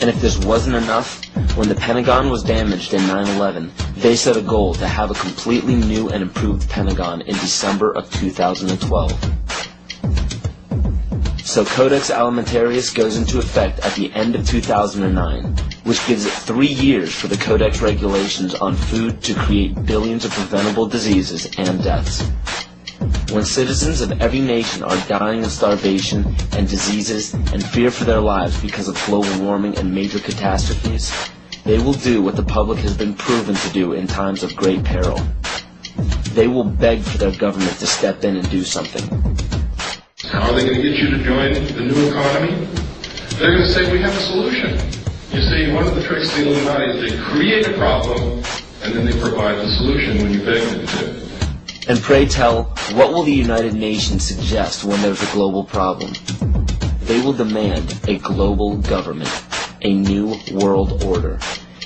And if this wasn't enough, when the Pentagon was damaged in 9/11, they set a goal to have a completely new and improved Pentagon in December of 2012. So Codex Alimentarius goes into effect at the end of 2009, which gives it 3 years for the Codex regulations on food to create billions of preventable diseases and deaths. When citizens of every nation are dying of starvation and diseases and fear for their lives because of global warming and major catastrophes, they will do what the public has been proven to do in times of great peril. They will beg for their government to step in and do something. How are they going to get you to join the new economy? They're going to say, we have a solution. You see, one of the tricks of the Illuminati is they create a problem, and then they provide the solution when you beg them to. And pray tell, what will the United Nations suggest when there's a global problem? They will demand a global government, a new world order,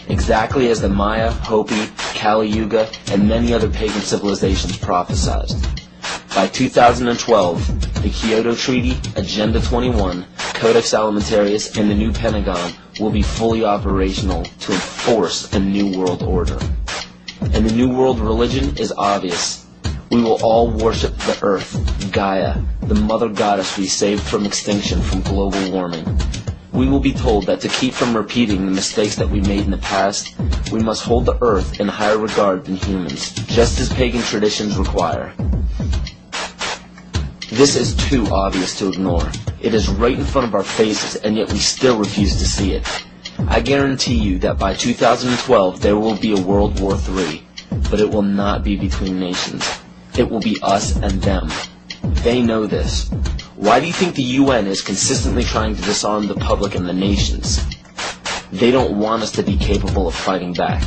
exactly as the Maya, Hopi, Kali Yuga, and many other pagan civilizations prophesized. By 2012, the Kyoto Treaty, Agenda 21, Codex Alimentarius, and the new Pentagon will be fully operational to enforce a new world order. And the new world religion is obvious. We will all worship the earth, Gaia, the mother goddess we saved from extinction from global warming. We will be told that to keep from repeating the mistakes that we made in the past, we must hold the earth in higher regard than humans, just as pagan traditions require. This is too obvious to ignore. It is right in front of our faces, and yet we still refuse to see it. I guarantee you that by 2012 there will be a World War III, but it will not be between nations. It will be us and them. They know this. Why do you think the UN is consistently trying to disarm the public and the nations? They don't want us to be capable of fighting back.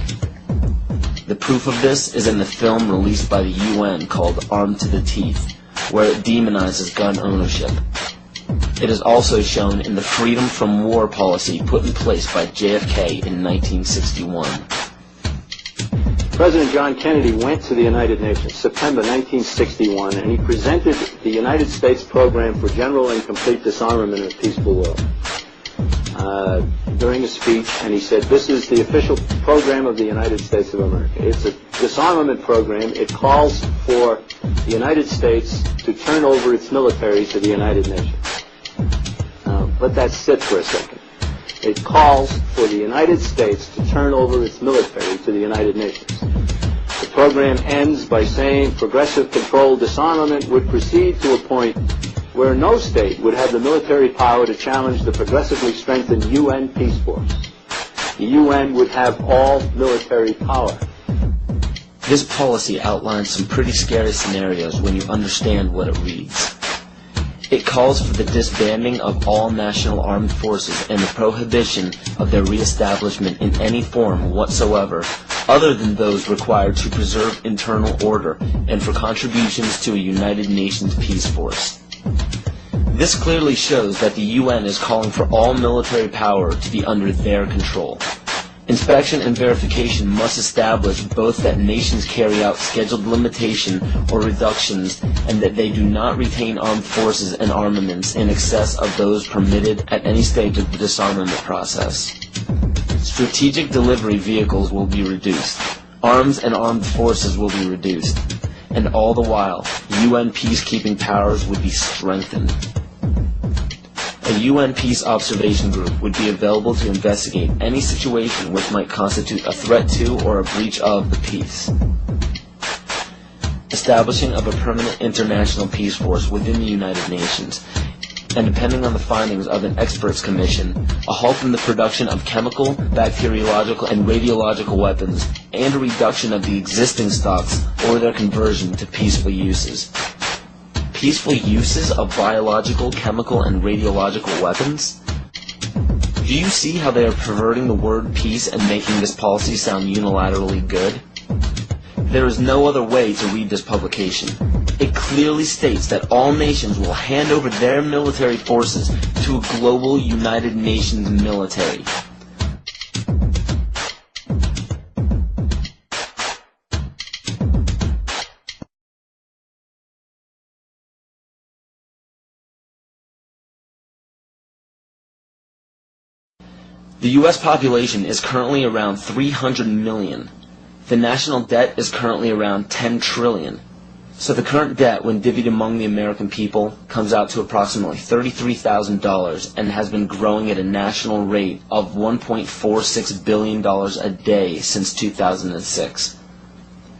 The proof of this is in the film released by the UN called Armed to the Teeth, where it demonizes gun ownership. It is also shown in the Freedom from War policy put in place by JFK in 1961. President John Kennedy went to the United Nations, September 1961, and he presented the United States Program for General and Complete Disarmament in a Peaceful World during a speech, and he said, this is the official program of the United States of America. It's a disarmament program. It calls for the United States to turn over its military to the United Nations. Let that sit for a second. It calls for the United States to turn over its military to the United Nations. The program ends by saying progressive controlled disarmament would proceed to a point where no state would have the military power to challenge the progressively strengthened UN peace force. The UN would have all military power. This policy outlines some pretty scary scenarios when you understand what it reads. It calls for the disbanding of all national armed forces and the prohibition of their reestablishment in any form whatsoever other than those required to preserve internal order and for contributions to a United Nations peace force. This clearly shows that the UN is calling for all military power to be under their control. Inspection and verification must establish both that nations carry out scheduled limitation or reductions and that they do not retain armed forces and armaments in excess of those permitted at any stage of the disarmament process. Strategic delivery vehicles will be reduced. Arms and armed forces will be reduced. And all the while, UN peacekeeping powers would be strengthened. A UN Peace Observation Group would be available to investigate any situation which might constitute a threat to or a breach of the peace. Establishing of a permanent international peace force within the United Nations, and depending on the findings of an experts commission, a halt in the production of chemical, bacteriological, and radiological weapons, and a reduction of the existing stocks or their conversion to peaceful uses. Peaceful uses of biological, chemical, and radiological weapons? Do you see how they are perverting the word peace and making this policy sound unilaterally good? There is no other way to read this publication. It clearly states that all nations will hand over their military forces to a global United Nations military. The U.S. population is currently around 300 million. The national debt is currently around 10 trillion. So the current debt, when divvied among the American people, comes out to approximately $33,000 and has been growing at a national rate of $1.46 billion a day since 2006.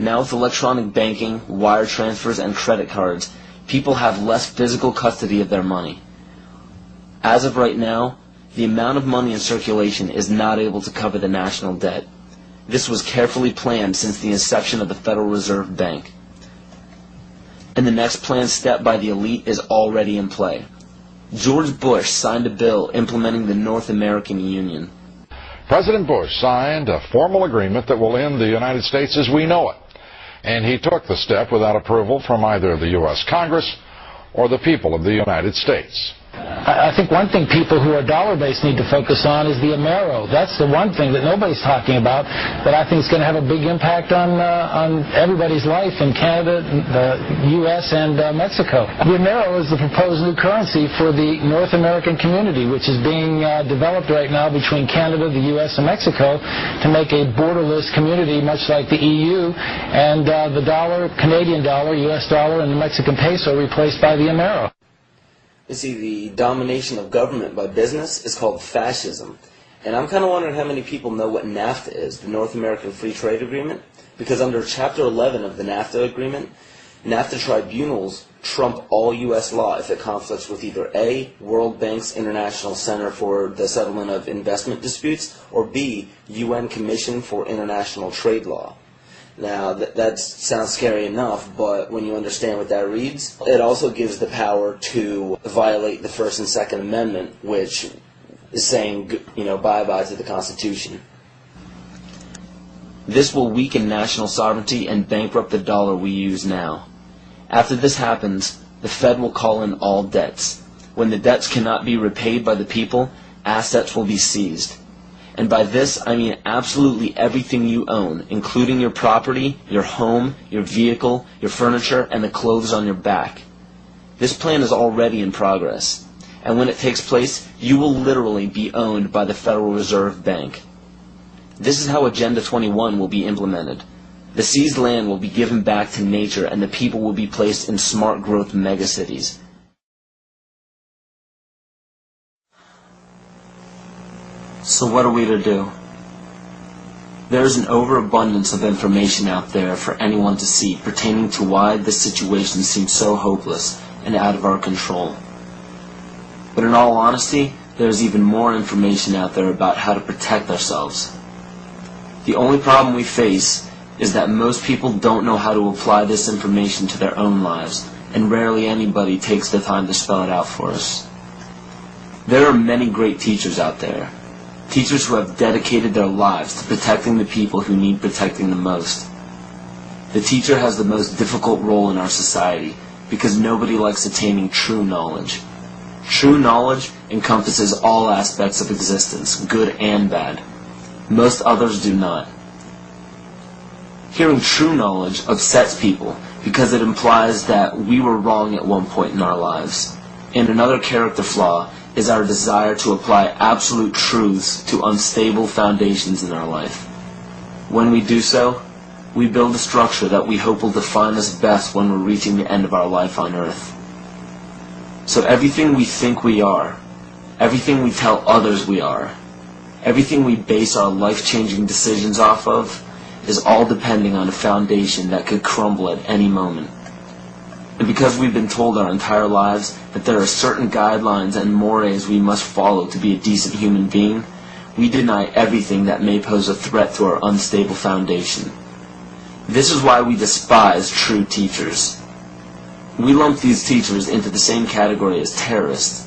Now with electronic banking, wire transfers, and credit cards, people have less physical custody of their money. As of right now, the amount of money in circulation is not able to cover the national debt. This was carefully planned since the inception of the Federal Reserve Bank. And the next planned step by the elite is already in play. George Bush signed a bill implementing the North American Union. President Bush signed a formal agreement that will end the United States as we know it. And he took the step without approval from either the U.S. Congress or the people of the United States. I think one thing people who are dollar-based need to focus on is the Amero. That's the one thing that nobody's talking about that I think is going to have a big impact on everybody's life in Canada, the U.S., and Mexico. The Amero is the proposed new currency for the North American community, which is being developed right now between Canada, the U.S., and Mexico to make a borderless community, much like the EU, and the dollar, Canadian dollar, U.S. dollar, and the Mexican peso replaced by the Amero. You see, the domination of government by business is called fascism. And I'm kind of wondering how many people know what NAFTA is, the North American Free Trade Agreement. Because under Chapter 11 of the NAFTA agreement, NAFTA tribunals trump all U.S. law if it conflicts with either A, World Bank's International Center for the Settlement of Investment Disputes, or B, UN Commission for International Trade Law. Now, that sounds scary enough, but when you understand what that reads, it also gives the power to violate the First and Second Amendment, which is saying, bye-bye to the Constitution. This will weaken national sovereignty and bankrupt the dollar we use now. After this happens, the Fed will call in all debts. When the debts cannot be repaid by the people, assets will be seized. And by this, I mean absolutely everything you own, including your property, your home, your vehicle, your furniture, and the clothes on your back. This plan is already in progress. And when it takes place, you will literally be owned by the Federal Reserve Bank. This is how Agenda 21 will be implemented. The seized land will be given back to nature, and the people will be placed in smart growth megacities. So what are we to do? There is an overabundance of information out there for anyone to see pertaining to why this situation seems so hopeless and out of our control. But in all honesty, there is even more information out there about how to protect ourselves. The only problem we face is that most people don't know how to apply this information to their own lives, and rarely anybody takes the time to spell it out for us. There are many great teachers out there. Teachers who have dedicated their lives to protecting the people who need protecting the most. The teacher has the most difficult role in our society because nobody likes attaining true knowledge. True knowledge encompasses all aspects of existence, good and bad. Most others do not. Hearing true knowledge upsets people because it implies that we were wrong at one point in our lives. And another character flaw is our desire to apply absolute truths to unstable foundations in our life. When we do so, we build a structure that we hope will define us best when we're reaching the end of our life on earth. So everything we think we are, everything we tell others we are, everything we base our life-changing decisions off of, is all depending on a foundation that could crumble at any moment. And because we've been told our entire lives that there are certain guidelines and mores we must follow to be a decent human being, we deny everything that may pose a threat to our unstable foundation. This is why we despise true teachers. We lump these teachers into the same category as terrorists,